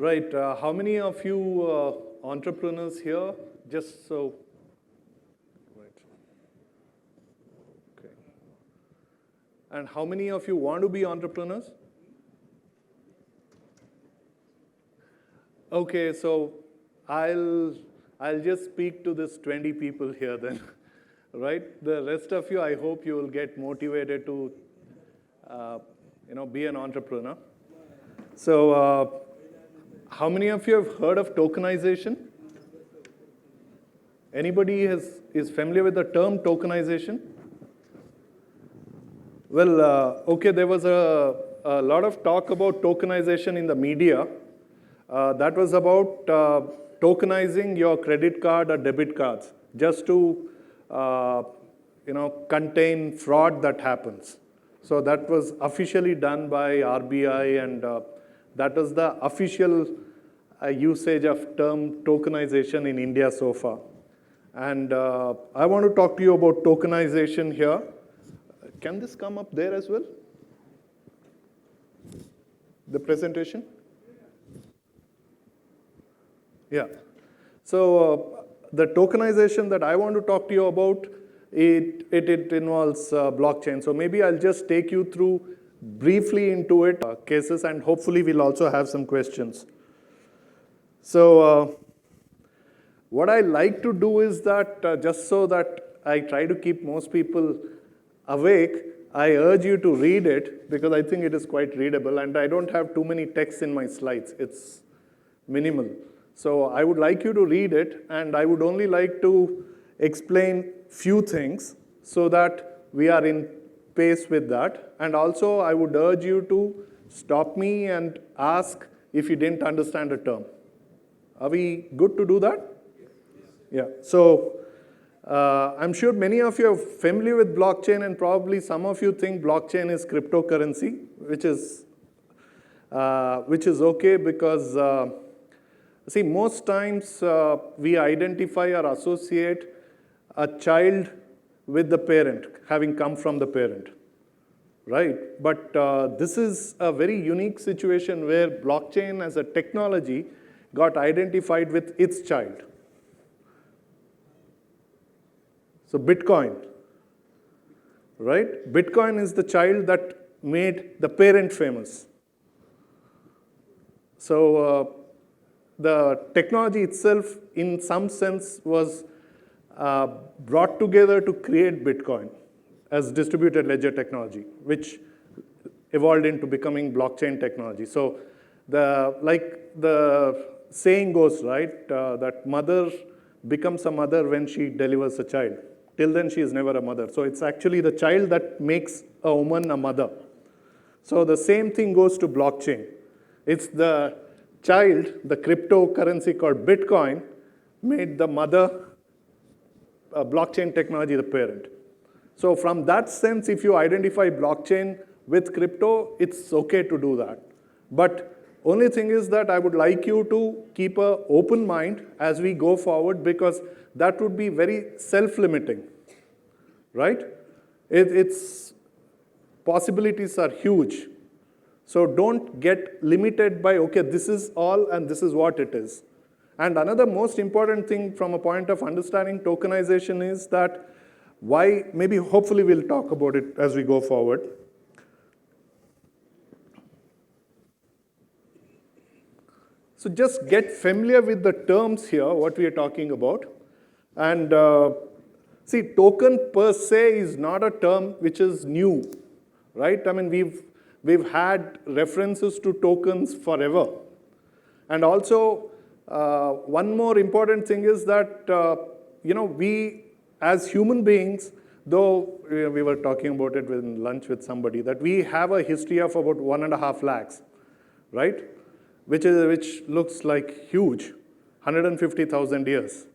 Right. How many of you entrepreneurs here? Just so. Right. Okay. And how many of you want to be entrepreneurs? Okay, so I'll just speak to this 20 people here then, right? The rest of you, I hope you will get motivated to, be an entrepreneur. So, how many of you have heard of tokenization? Anybody is familiar with the term tokenization? Well, okay, there was a lot of talk about tokenization in the media. That was about tokenizing your credit card or debit cards just to, contain fraud that happens. So that was officially done by RBI, and that was the official usage of term tokenization in India so far. And I want to talk to you about tokenization here. Can this come up there as well? The presentation? Yeah. So the tokenization that I want to talk to you about, it involves blockchain. So maybe I'll just take you through briefly into it, cases, and hopefully we'll also have some questions. So what I like to do is that, just so that I try to keep most people awake, I urge you to read it because I think it is quite readable, and I don't have too many texts in my slides. It's minimal. So I would like you to read it, and I would only like to explain few things so that we are in pace with that. And also I would urge you to stop me and ask if you didn't understand a term. Are we good to do that? Yeah. So I'm sure many of you are familiar with blockchain, and probably some of you think blockchain is cryptocurrency, which is okay because see, most times we identify or associate a child with the parent, having come from the parent, right? But this is a very unique situation where blockchain as a technology got identified with its child. So Bitcoin, right? Bitcoin is the child that made the parent famous. So the technology itself, in some sense, was brought together to create Bitcoin as distributed ledger technology, which evolved into becoming blockchain technology. So like the saying goes, right, that mother becomes a mother when she delivers a child. Till then, she is never a mother. So it's actually the child that makes a woman a mother. So the same thing goes to blockchain. It's the child, the cryptocurrency called Bitcoin, made the mother, blockchain technology, the parent. So from that sense, if you identify blockchain with crypto, it's okay to do that. But only thing is that I would like you to keep an open mind as we go forward, because that would be very self-limiting, right? Its possibilities are huge. So don't get limited by, okay, this is all and this is what it is. And another most important thing from a point of understanding tokenization is that why, maybe hopefully we'll talk about it as we go forward. So just get familiar with the terms here, what we are talking about. And see, token per se is not a term which is new, right? I mean, we've had references to tokens forever. And also, one more important thing is that, we as human beings, though we were talking about it in lunch with somebody, that we have a history of about 1.5 lakhs, right? Which looks like huge, 150,000 years.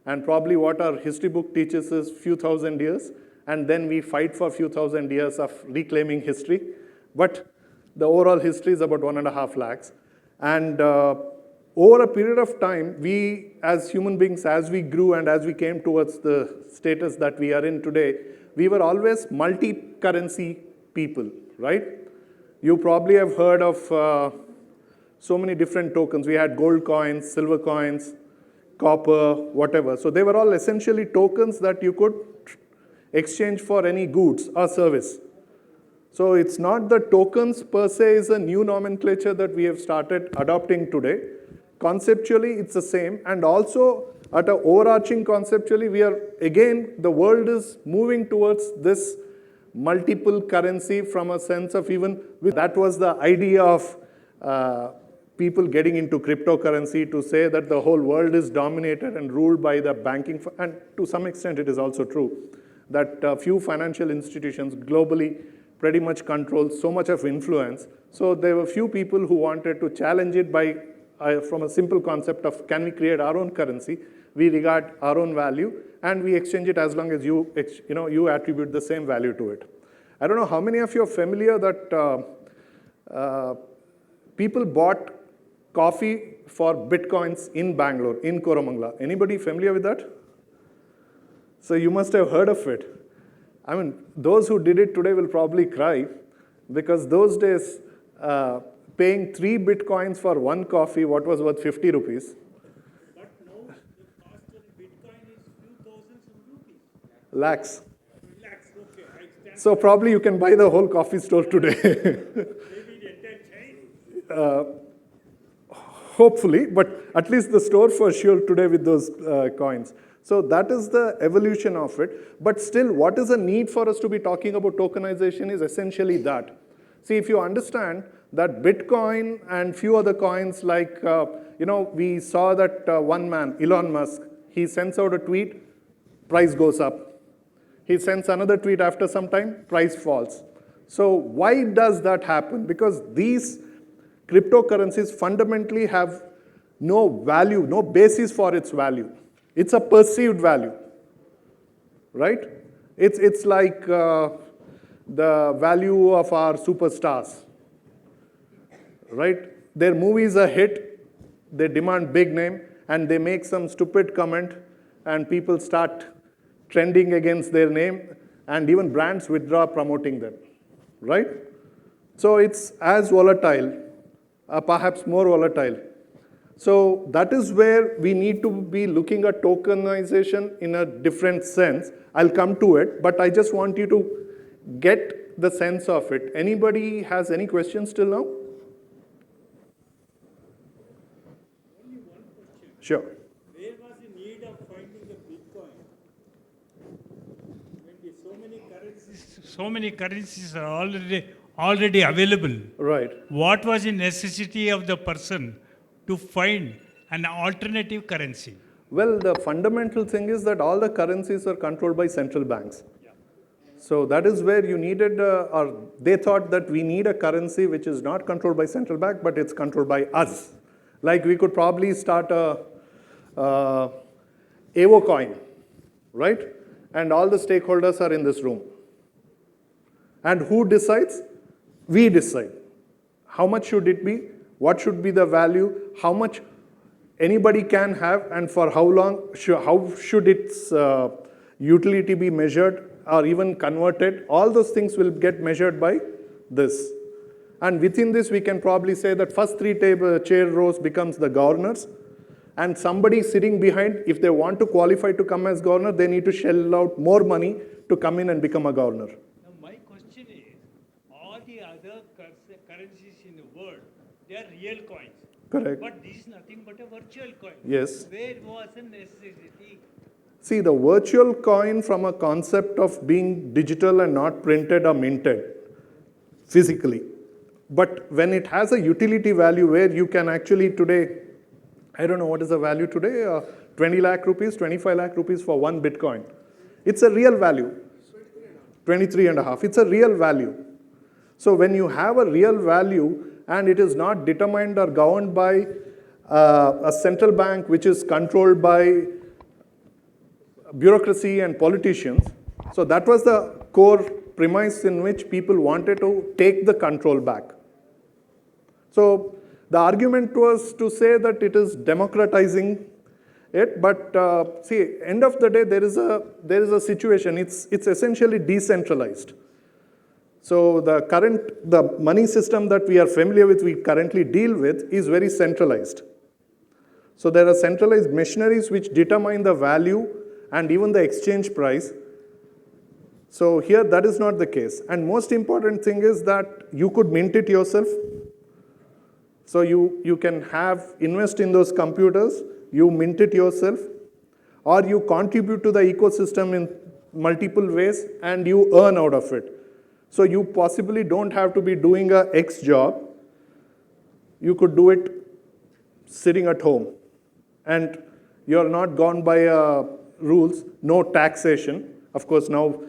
And probably what our history book teaches is few thousand years, and then we fight for a few thousand years of reclaiming history. But the overall history is about 1.5 lakhs. And over a period of time, we as human beings, as we grew and as we came towards the status that we are in today, we were always multi-currency people, right? You probably have heard of so many different tokens. We had gold coins, silver coins, copper, whatever. So they were all essentially tokens that you could exchange for any goods or service. So it's not the tokens per se is a new nomenclature that we have started adopting today. Conceptually, it's the same. And also, at an overarching conceptually, we are, again, the world is moving towards this multiple currency from a sense of even, that was the idea of people getting into cryptocurrency to say that the whole world is dominated and ruled by the banking, and to some extent it is also true, that few financial institutions globally pretty much control so much of influence. So there were few people who wanted to challenge it by, from a simple concept of can we create our own currency, we regard our own value, and we exchange it as long as you attribute the same value to it. I don't know how many of you are familiar that people bought coffee for bitcoins in Bangalore, in Koramangala. Anybody familiar with that? So you must have heard of it. I mean, those who did it today will probably cry, because those days, paying 3 bitcoins for 1 coffee, what was worth 50 rupees. But now the cost of bitcoin is few thousands of rupees. Lakhs. Lakhs, okay. I stand So probably you can buy the whole coffee store today. maybe the entire chain. Hopefully, but at least the store for sure today with those coins. So that is the evolution of it. But still, what is the need for us to be talking about tokenization is essentially that. See, if you understand that Bitcoin and few other coins like, we saw that one man, Elon Musk, he sends out a tweet, price goes up. He sends another tweet after some time, price falls. So why does that happen? Because these cryptocurrencies fundamentally have no value, no basis for its value. It's a perceived value, right? It's like the value of our superstars, right? Their movies are hit, they demand big name, and they make some stupid comment, and people start trending against their name, and even brands withdraw promoting them, right? So it's as volatile, perhaps more volatile. So that is where we need to be looking at tokenization in a different sense. I'll come to it, but I just want you to get the sense of it. Anybody has any questions till now? Only one question. Sure. Where was the need of finding the Bitcoin? When so many currencies are already available. Right. What was the necessity of the person to find an alternative currency? Well, the fundamental thing is that all the currencies are controlled by central banks. Yeah. So that is where you needed, or they thought that we need a currency which is not controlled by central bank, but it's controlled by us. Like we could probably start a Evo coin, right? And all the stakeholders are in this room. And who decides? We decide. How much should it be? What should be the value? How much anybody can have, and for how long? How should its utility be measured or even converted? All those things will get measured by this. And within this, we can probably say that first 3 chair rows becomes the governors. And somebody sitting behind, if they want to qualify to come as governor, they need to shell out more money to come in and become a governor. Now my question is, all the other currencies in the world, they are real coins. Correct. But this is nothing but a virtual coin. Yes. Where was the necessity? See, the virtual coin from a concept of being digital and not printed or minted physically. But when it has a utility value where you can actually today, I don't know what is the value today, 20 lakh rupees, 25 lakh rupees for 1 Bitcoin. It's a real value. 23 and a half. It's a real value. So when you have a real value and it is not determined or governed by a central bank which is controlled by bureaucracy and politicians, so that was the core premise in which people wanted to take the control back. So the argument was to say that it is democratizing it, but see, end of the day, there is a situation. It's essentially decentralized. So the money system that we are familiar with, we currently deal with, is very centralized. So there are centralized machineries which determine the value and even the exchange price. So here that is not the case. And most important thing is that you could mint it yourself. So you can invest in those computers, you mint it yourself, or you contribute to the ecosystem in multiple ways and you earn out of it. So you possibly don't have to be doing a X job. You could do it sitting at home. And you're not gone by rules, no taxation. Of course, now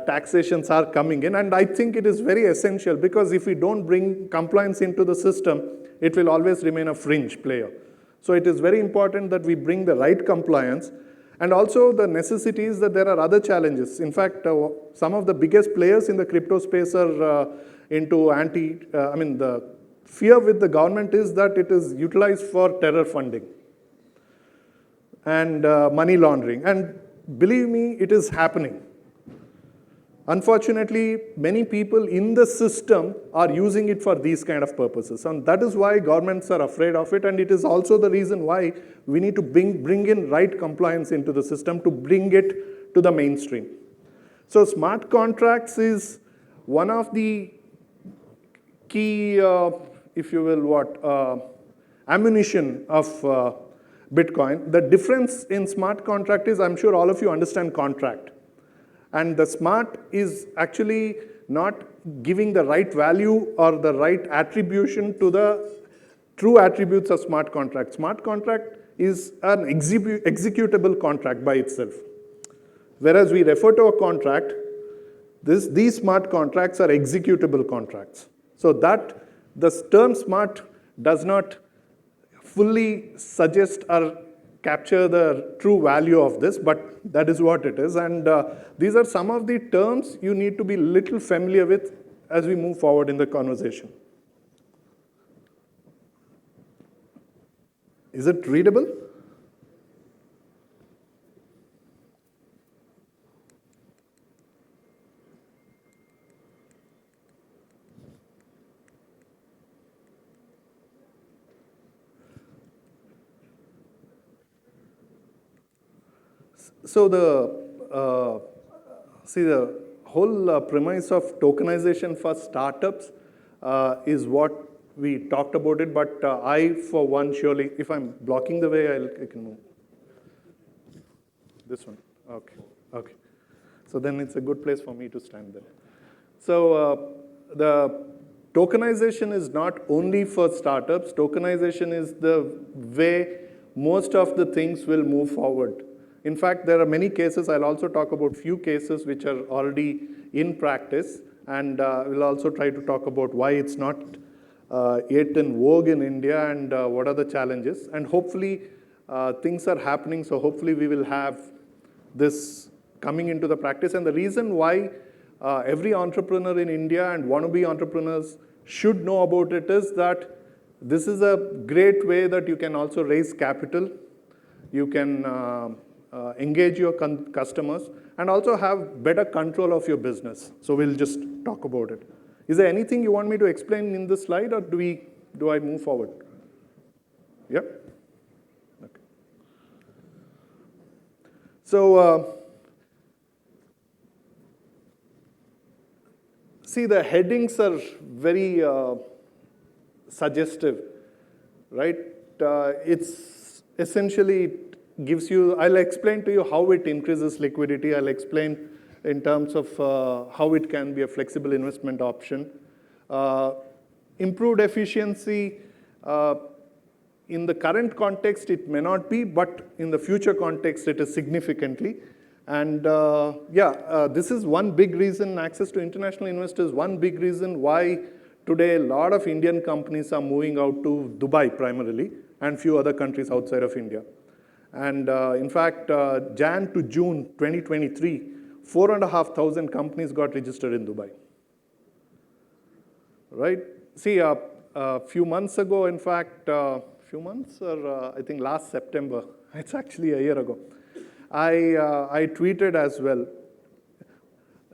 taxations are coming in. And I think it is very essential because if we don't bring compliance into the system, it will always remain a fringe player. So it is very important that we bring the right compliance. And also the necessity is that there are other challenges. In fact, some of the biggest players in the crypto space are into the fear with the government is that it is utilized for terror funding and money laundering. And believe me, it is happening. Unfortunately, many people in the system are using it for these kind of purposes. And that is why governments are afraid of it. And it is also the reason why we need to bring in right compliance into the system to bring it to the mainstream. So smart contracts is one of the key, if you will, ammunition of Bitcoin. The difference in smart contract is, I'm sure all of you understand contract. And the smart is actually not giving the right value or the right attribution to the true attributes of smart contract. Smart contract is an executable contract by itself. Whereas we refer to a contract, these smart contracts are executable contracts. So that the term smart does not fully suggest or capture the true value of this, but that is what it is. And these are some of the terms you need to be little familiar with as we move forward in the conversation. Is it readable? So the whole premise of tokenization for startups is what we talked about it, but I, for one, surely, if I'm blocking the way, I can move. This one, okay. So then it's a good place for me to stand there. So the tokenization is not only for startups. Tokenization is the way most of the things will move forward. In fact, there are many cases. I'll also talk about few cases which are already in practice, and we'll also try to talk about why it's not yet in vogue in India and what are the challenges. And hopefully, things are happening, so hopefully we will have this coming into the practice. And the reason why every entrepreneur in India and wannabe entrepreneurs should know about it is that this is a great way that you can also raise capital. You can engage your customers, and also have better control of your business. So we'll just talk about it. Is there anything you want me to explain in this slide, or do I move forward? Yeah? Okay. So, see, the headings are very suggestive, right? It's essentially gives you, I'll explain to you how it increases liquidity. I'll explain in terms of how it can be a flexible investment option. Improved efficiency, in the current context, it may not be, but in the future context, it is significantly. And this is one big reason, access to international investors, one big reason why today a lot of Indian companies are moving out to Dubai primarily, and few other countries outside of India. And in fact, Jan to June 2023, 4,500 companies got registered in Dubai. Right? See, a few months ago, in fact, I think last September, it's actually a year ago, I tweeted as well.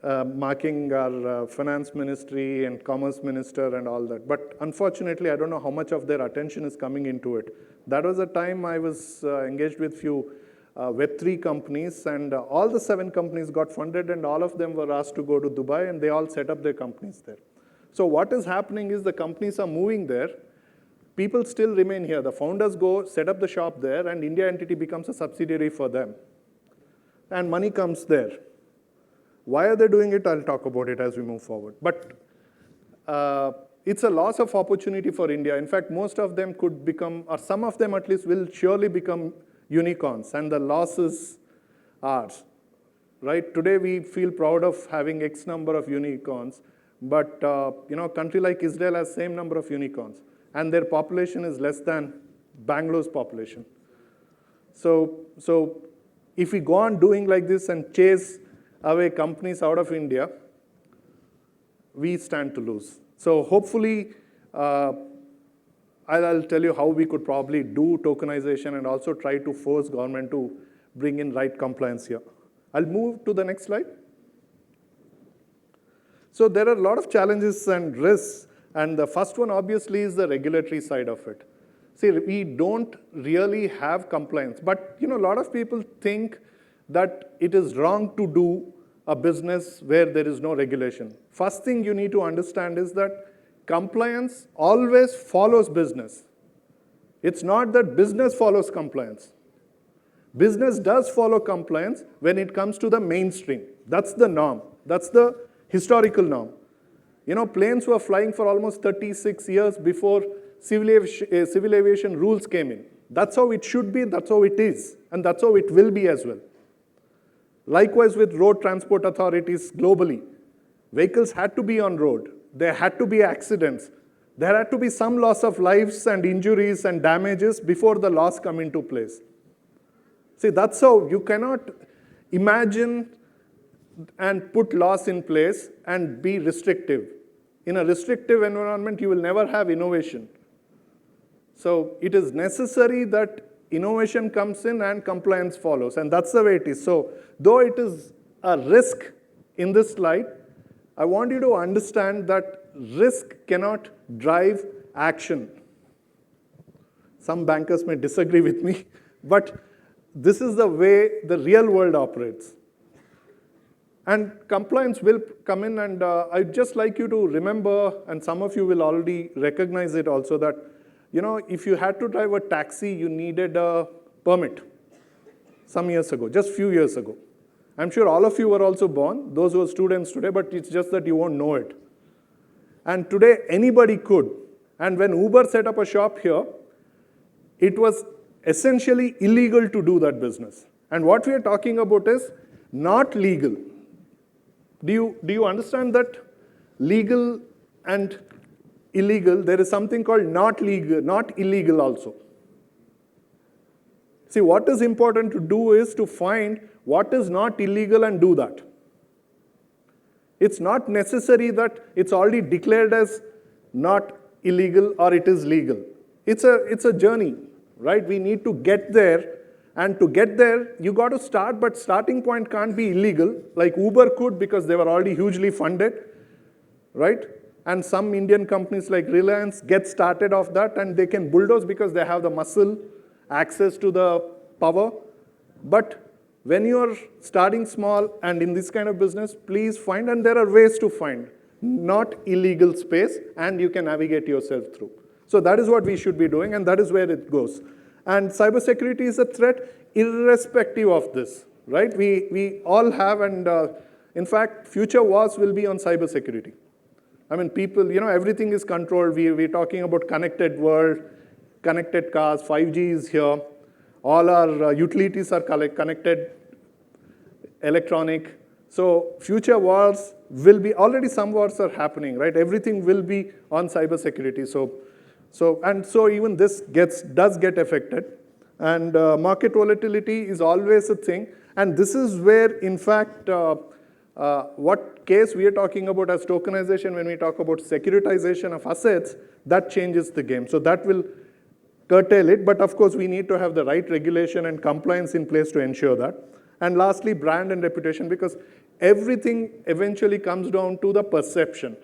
marking our finance ministry and commerce minister and all that. But unfortunately, I don't know how much of their attention is coming into it. That was a time I was engaged with few Web3 companies, and all the 7 companies got funded, and all of them were asked to go to Dubai, and they all set up their companies there. So what is happening is the companies are moving there. People still remain here. The founders go, set up the shop there, and India entity becomes a subsidiary for them. And money comes there. Why are they doing it? I'll talk about it as we move forward. But it's a loss of opportunity for India. In fact, most of them could become, or some of them at least will surely become unicorns, and the loss is ours. Right? Today we feel proud of having X number of unicorns, but a country like Israel has same number of unicorns, and their population is less than Bangalore's population. So if we go on doing like this and chase away companies out of India, we stand to lose. So hopefully, I'll tell you how we could probably do tokenization and also try to force government to bring in right compliance here. I'll move to the next slide. So there are a lot of challenges and risks, and the first one obviously is the regulatory side of it. See, we don't really have compliance, but a lot of people think that it is wrong to do a business where there is no regulation. First thing you need to understand is that compliance always follows business. It's not that business follows compliance. Business does follow compliance when it comes to the mainstream. That's the norm. That's the historical norm. Planes were flying for almost 36 years before civil aviation rules came in. That's how it should be, that's how it is, and that's how it will be as well. Likewise with road transport authorities globally. Vehicles had to be on road. There had to be accidents. There had to be some loss of lives and injuries and damages before the laws come into place. See, that's how you cannot imagine and put laws in place and be restrictive. In a restrictive environment, you will never have innovation. So it is necessary that innovation comes in and compliance follows, and that's the way it is. So though it is a risk in this slide, I want you to understand that risk cannot drive action. Some bankers may disagree with me, but this is the way the real world operates. And compliance will come in, and I'd just like you to remember, and some of you will already recognize it also, that if you had to drive a taxi, you needed a permit some years ago, just few years ago. I'm sure all of you were also born, those who are students today, but it's just that you won't know it. And today, anybody could. And when Uber set up a shop here, it was essentially illegal to do that business. And what we are talking about is not legal. Do you understand that legal and illegal, there is something called not legal, not illegal also. See, what is important to do is to find what is not illegal and do that. It's not necessary that it's already declared as not illegal or it is legal. It's a journey, right? We need to get there, and to get there, you got to start, but starting point can't be illegal, like Uber could because they were already hugely funded, right? And some Indian companies like Reliance get started off that, and they can bulldoze because they have the muscle, access to the power. But when you're starting small and in this kind of business, please find, and there are ways to find, not illegal space, and you can navigate yourself through. So that is what we should be doing, and that is where it goes. And cybersecurity is a threat irrespective of this, right? We all have, and in fact, future wars will be on cybersecurity. I mean, people, everything is controlled. We're talking about connected world, connected cars, 5G is here. All our utilities are connected, electronic. So future wars will be, already some wars are happening, right? Everything will be on cybersecurity. So even this does get affected. And market volatility is always a thing. And this is where, in fact, what case we are talking about as tokenization, when we talk about securitization of assets, that changes the game. So that will curtail it, but of course we need to have the right regulation and compliance in place to ensure that. And lastly, brand and reputation, because everything eventually comes down to the perception,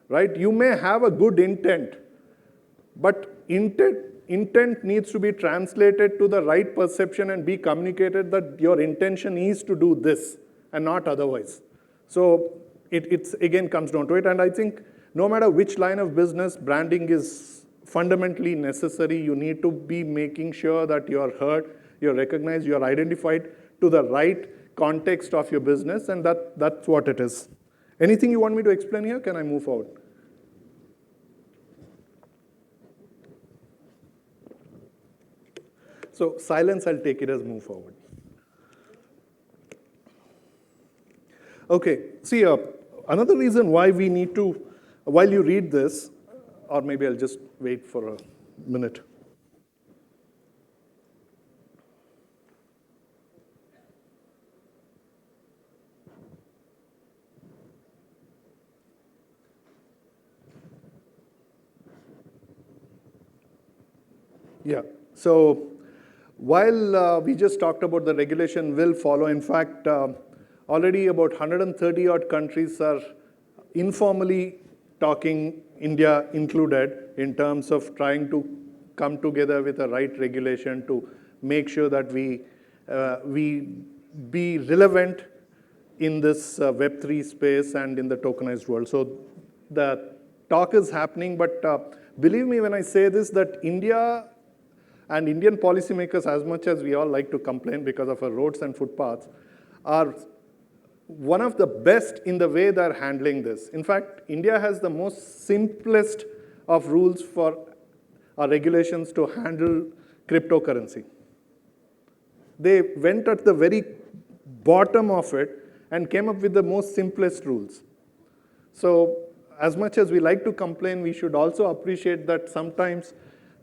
right? You may have a good intent, but intent needs to be translated to the right perception and be communicated that your intention is to do this and not otherwise. So it's again comes down to it. And I think no matter which line of business, branding is fundamentally necessary. You need to be making sure that you're heard, you're recognized, you're identified to the right context of your business, and that's what it is. Anything you want me to explain here? Can I move forward? So silence, I'll take it as move forward. Okay, see, another reason why we need to, while you read this, or maybe I'll just wait for a minute. Yeah, so while we just talked about the regulation will follow, in fact, already about 130 odd countries are informally talking, India included, in terms of trying to come together with a right regulation to make sure that we be relevant in this Web3 space and in the tokenized world. So the talk is happening, but believe me when I say this, that India and Indian policymakers, as much as we all like to complain because of our roads and footpaths, are one of the best in the way they're handling this. In fact, India has the most simplest of rules for our regulations to handle cryptocurrency. They went at the very bottom of it and came up with the most simplest rules. So as much as we like to complain, we should also appreciate that sometimes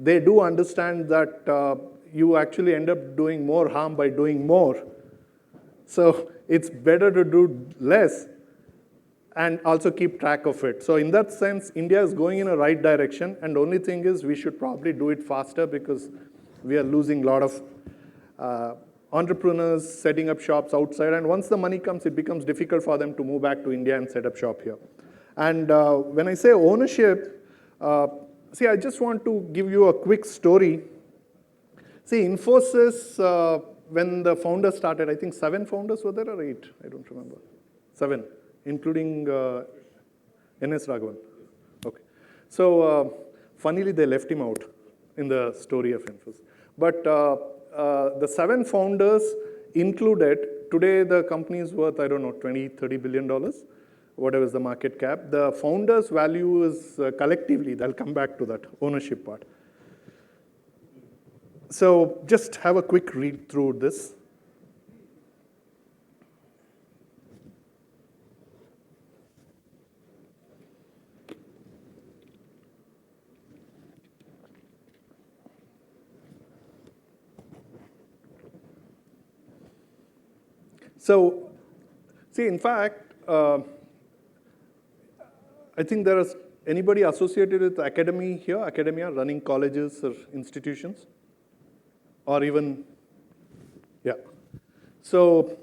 they do understand that you actually end up doing more harm by doing more. So it's better to do less and also keep track of it. So in that sense, India is going in a right direction, and the only thing is we should probably do it faster because we are losing a lot of entrepreneurs setting up shops outside, and once the money comes, it becomes difficult for them to move back to India and set up shop here. And when I say ownership, see, I just want to give you a quick story. See, Infosys, when the founders started, I think 7 founders were there or 8? I don't remember. 7, including N.S. Raghavan. Okay. So, funnily, they left him out in the story of Infosys. But the 7 founders included, today the company is worth, I don't know, $20-30 billion. Whatever is the market cap. The founders' value is collectively, they'll come back to that ownership part. So just have a quick read through this. So, see, in fact, I think there is anybody associated with academia running colleges or institutions? Or even, yeah. So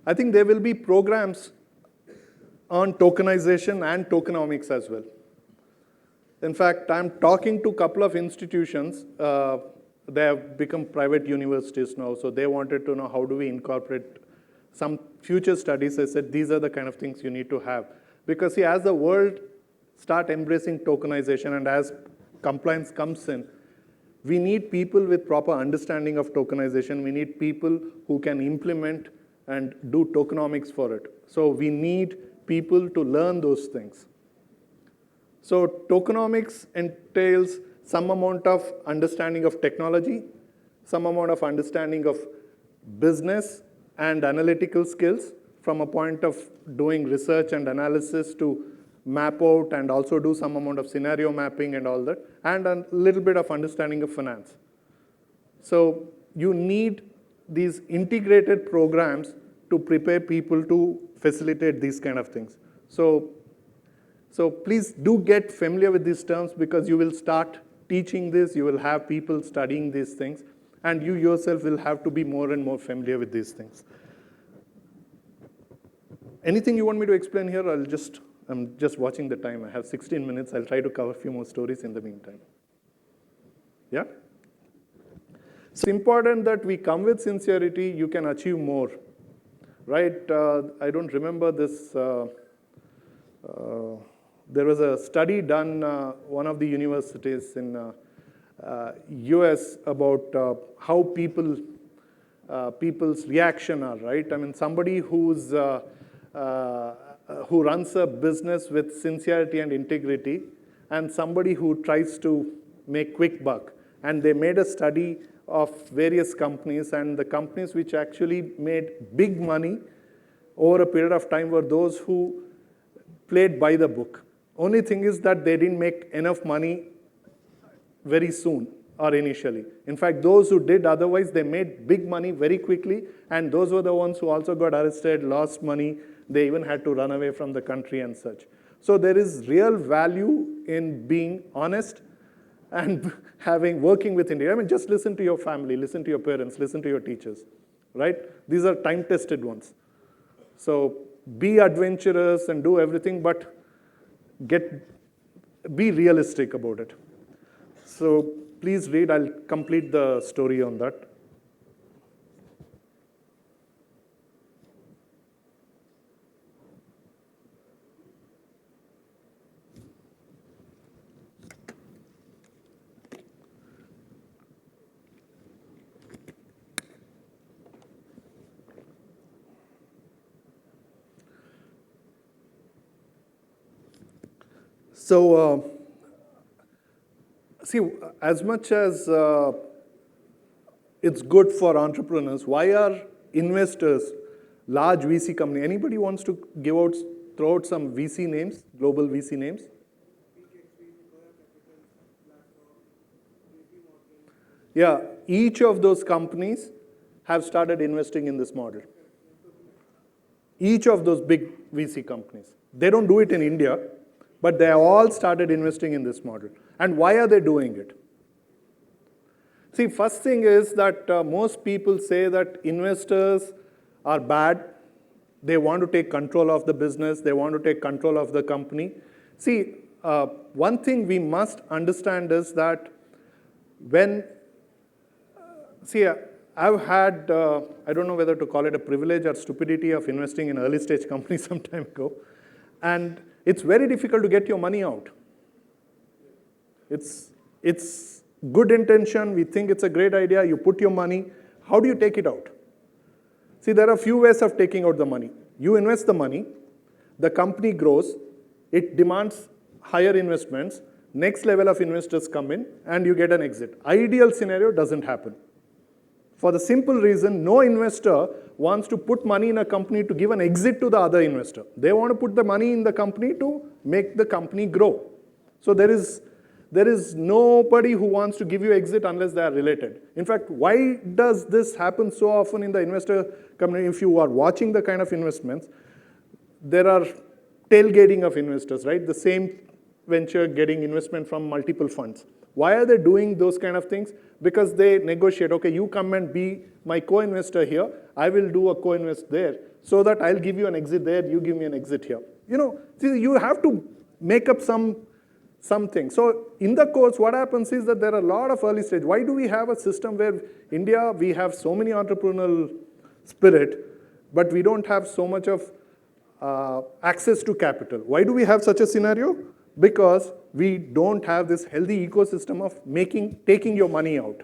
I think there will be programs on tokenization and tokenomics as well. In fact, I'm talking to a couple of institutions. They have become private universities now, so they wanted to know how do we incorporate some future studies. I said, these are the kind of things you need to have. Because see, as the world start embracing tokenization and as compliance comes in, we need people with proper understanding of tokenization. We need people who can implement and do tokenomics for it. So we need people to learn those things. So tokenomics entails some amount of understanding of technology, some amount of understanding of business and analytical skills from a point of doing research and analysis to map out and also do some amount of scenario mapping and all that, and a little bit of understanding of finance. So you need these integrated programs to prepare people to facilitate these kind of things. So please do get familiar with these terms because you will start teaching this, you will have people studying these things, and you yourself will have to be more and more familiar with these things. Anything you want me to explain here? I'm just watching the time. I have 16 minutes. I'll try to cover a few more stories in the meantime. Yeah? It's important that we come with sincerity. You can achieve more, right? I don't remember this. There was a study done, one of the universities in US about how people's reaction are, right? I mean, somebody who runs a business with sincerity and integrity, and somebody who tries to make quick buck. And they made a study of various companies, and the companies which actually made big money over a period of time were those who played by the book. Only thing is that they didn't make enough money very soon or initially. In fact, those who did otherwise, they made big money very quickly, and those were the ones who also got arrested, lost money. They even had to run away from the country and such. So there is real value in being honest and working with India. I mean, just listen to your family, listen to your parents, listen to your teachers, right? These are time-tested ones. So be adventurous and do everything, but be realistic about it. So please read. I'll complete the story on that. So, see, as much as it's good for entrepreneurs, why are investors, large VC company, anybody wants to throw out some VC names, global VC names? Yeah, each of those companies have started investing in this model. Each of those big VC companies. They don't do it in India, but they have all started investing in this model. And why are they doing it? See, first thing is that most people say that investors are bad. They want to take control of the business. They want to take control of the company. See, one thing we must understand is that I've had, I don't know whether to call it a privilege or stupidity of investing in early stage companies some time ago. And it's very difficult to get your money out. It's good intention. We think it's a great idea. You put your money. How do you take it out? See, there are a few ways of taking out the money. You invest the money. The company grows. It demands higher investments. Next level of investors come in, and you get an exit. Ideal scenario doesn't happen. For the simple reason, no investor wants to put money in a company to give an exit to the other investor. They want to put the money in the company to make the company grow. So there is nobody who wants to give you exit unless they are related. In fact, why does this happen so often in the investor community? If you are watching the kind of investments, there are tailgating of investors, right? The same venture getting investment from multiple funds. Why are they doing those kind of things? Because they negotiate, okay, you come and be my co-investor here, I will do a co-invest there, so that I'll give you an exit there, you give me an exit here. See, you have to make up something. So in the course, what happens is that there are a lot of early stage. Why do we have a system where India, we have so many entrepreneurial spirit, but we don't have so much of access to capital? Why do we have such a scenario? Because we don't have this healthy ecosystem of taking your money out.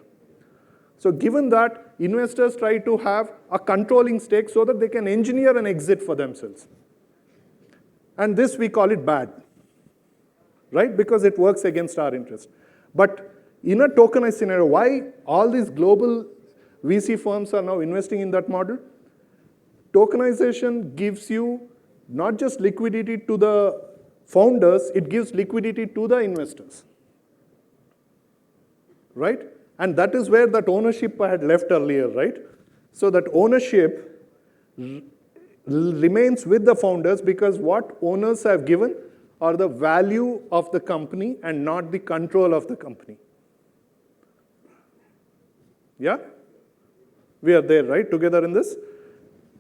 So given that, investors try to have a controlling stake so that they can engineer an exit for themselves. And this we call it bad, right? Because it works against our interest. But in a tokenized scenario, why all these global VC firms are now investing in that model? Tokenization gives you not just liquidity to the founders, it gives liquidity to the investors, right? And that is where that ownership I had left earlier, right? So that ownership remains with the founders because what owners have given are the value of the company and not the control of the company. Yeah? We are there, right, together in this?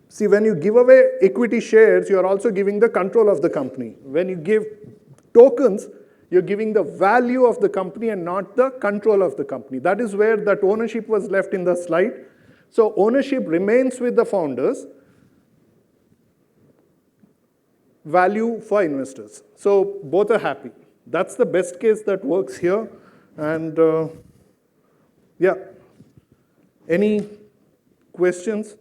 See, when you give away equity shares, you are also giving the control of the company. When you give tokens, you're giving the value of the company and not the control of the company. That is where that ownership was left in the slide. So ownership remains with the founders, value for investors. So both are happy. That's the best case that works here. And yeah, any questions?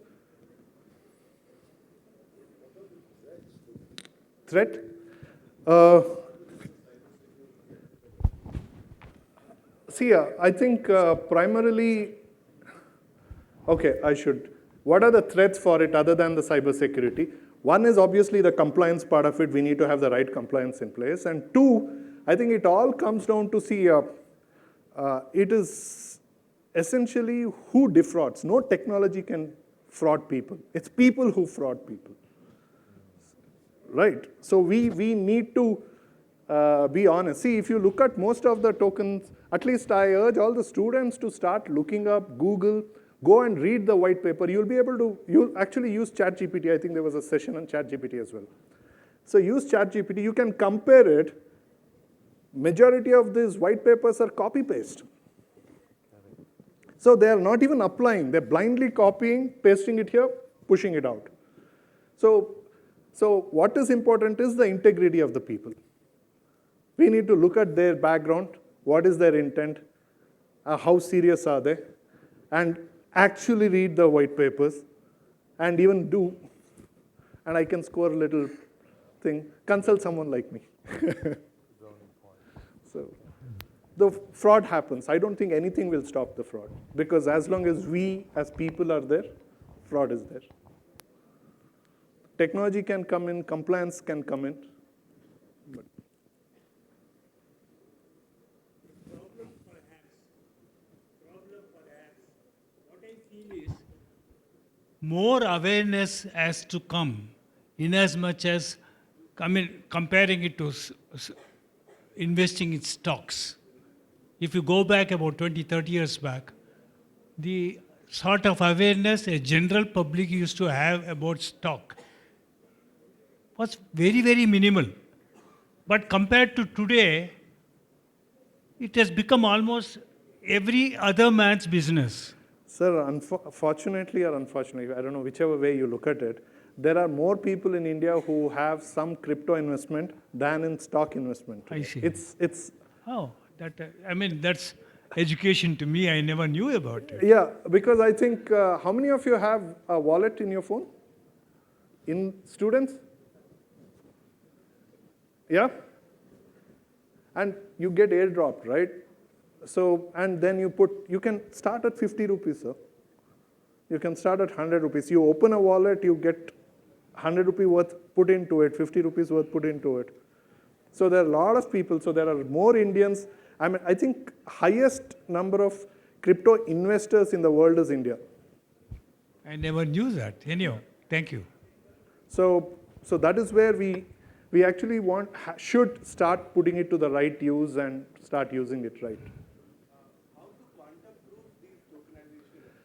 Threat? See, I think primarily, okay, I should. What are the threats for it other than the cybersecurity? One is obviously the compliance part of it. We need to have the right compliance in place. And two, I think it all comes down to see, it is essentially who defrauds. No technology can fraud people. It's people who fraud people. Right? So we need to be honest. See, if you look at most of the tokens, at least I urge all the students to start looking up Google, go and read the white paper. You'll actually use ChatGPT. I think there was a session on ChatGPT as well. So use ChatGPT. You can compare it. Majority of these white papers are copy-paste. So they are not even applying. They're blindly copying, pasting it here, pushing it out. So what is important is the integrity of the people. We need to look at their background, what is their intent, how serious are they, and actually read the white papers, and even do, and I can score a little thing, consult someone like me. So the fraud happens. I don't think anything will stop the fraud, because as long as we as people are there, fraud is there. Technology can come in, compliance can come in. But Problem perhaps, what I feel is more awareness has to come in as much as, comparing it to investing in stocks. If you go back about 20, 30 years back, the sort of awareness a general public used to have about stock was very, very minimal. But compared to today, it has become almost every other man's business. Sir, fortunately or unfortunately, I don't know, whichever way you look at it, there are more people in India who have some crypto investment than in stock investment. I see. It's Oh, that's education to me. I never knew about it. yeah, because I think, how many of you have a wallet in your phone? In students? Yeah? And you get airdropped, right? So, and then you can start at 50 rupees, sir. You can start at 100 rupees. You open a wallet, you get 100 rupee worth put into it, 50 rupees worth put into it. So there are a lot of people, so there are more Indians. I think highest number of crypto investors in the world is India. I never knew that. Anyhow, thank you. So that is where we actually should start putting it to the right use and start using it right. How to quantum proof these tokenizations?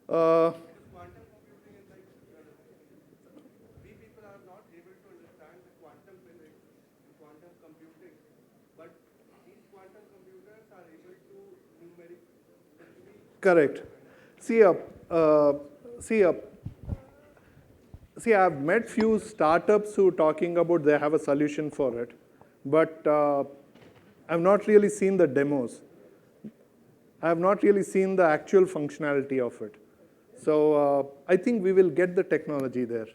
Quantum computing is like, we people are not able to understand the quantum physics and quantum computing, but these quantum computers are able to numerically. Correct. See, I've met few startups who are talking about they have a solution for it, but I've not really seen the demos. I have not really seen the actual functionality of it. So I think we will get the technology there.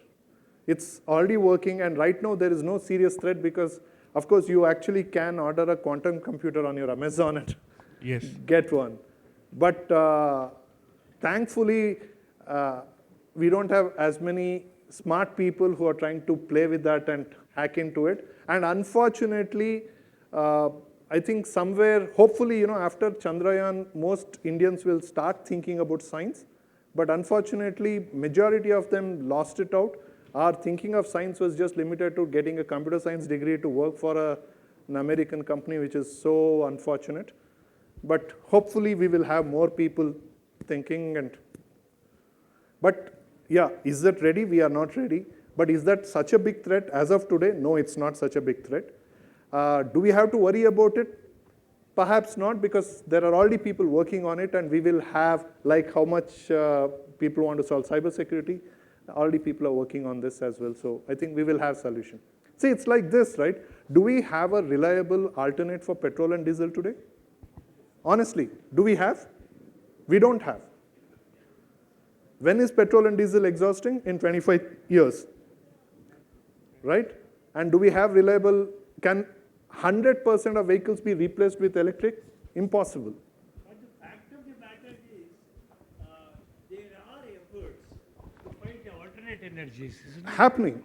It's already working, and right now there is no serious threat because, of course, you actually can order a quantum computer on your Amazon and Yes. get one. But thankfully, we don't have as many smart people who are trying to play with that and hack into it. And unfortunately, I think somewhere, hopefully, after Chandrayaan, most Indians will start thinking about science. But unfortunately, majority of them lost it out. Our thinking of science was just limited to getting a computer science degree to work for an American company, which is so unfortunate. But hopefully, we will have more people thinking. But Yeah, is that ready? We are not ready. But is that such a big threat as of today? No, it's not such a big threat. Do we have to worry about it? Perhaps not, because there are already people working on it, and we will have, like how much people want to solve cybersecurity, already people are working on this as well. So I think we will have solution. See, it's like this, right? Do we have a reliable alternate for petrol and diesel today? Honestly, do we have? We don't have. When is petrol and diesel exhausting? In 25 years, right? And do we have reliable, can 100% of vehicles be replaced with electric? Impossible. But the fact of the matter is, there are efforts to find alternate energies, isn't it? Happening.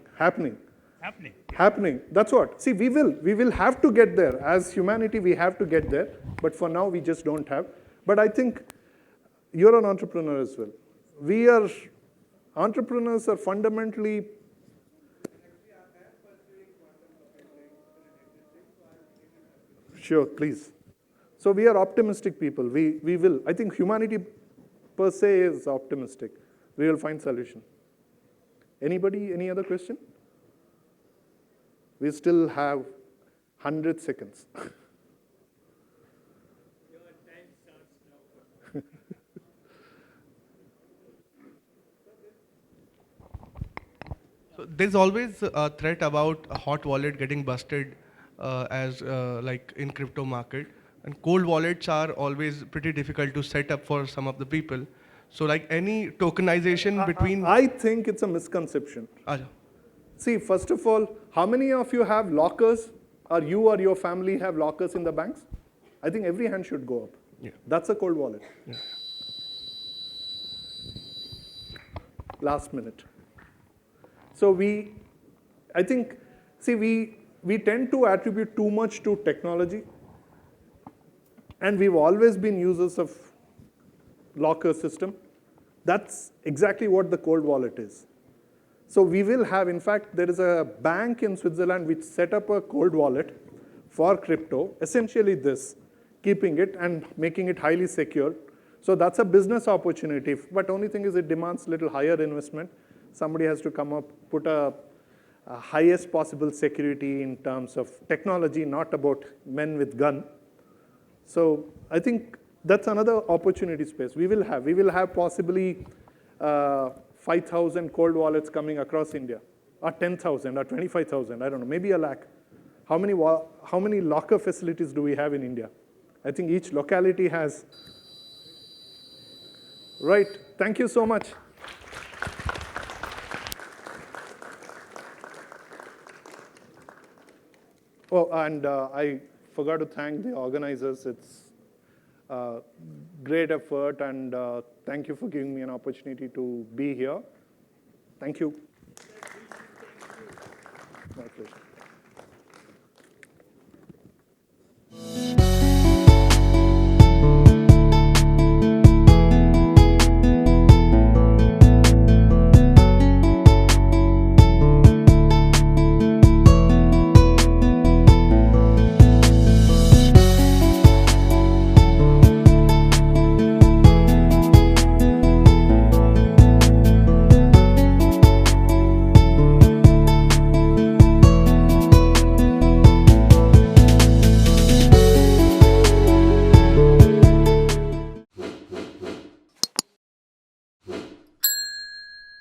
That's what. See, we will have to get there. As humanity, we have to get there. But for now, we just don't have. But I think you're an entrepreneur as well. Entrepreneurs are fundamentally. Sure, please. So we are optimistic people. We will. I think humanity per se is optimistic. We will find solution. Anybody, any other question? We still have 100 seconds. Your time starts now. So there's always a threat about a hot wallet getting busted as like in crypto market, and cold wallets are always pretty difficult to set up for some of the people. So like any tokenization between. I think it's a misconception. Aja. See, first of all, how many of you have lockers, or you or your family have lockers in the banks? I think every hand should go up. Yeah. That's a cold wallet. Yeah. Last minute. So I think, see, we tend to attribute too much to technology, and we've always been users of locker system. That's exactly what the cold wallet is. So we will have, in fact, there is a bank in Switzerland which set up a cold wallet for crypto, essentially this, keeping it and making it highly secure. So that's a business opportunity, but only thing is it demands a little higher investment. Somebody has to come up, put a highest possible security in terms of technology, not about men with gun. So I think that's another opportunity space we will have. We will have possibly 5,000 cold wallets coming across India, or 10,000, or 25,000, I don't know, maybe a lakh. How many locker facilities do we have in India? I think each locality has. Right, thank you so much. Oh, and I forgot to thank the organizers. It's great effort, and thank you for giving me an opportunity to be here. Thank you. My pleasure.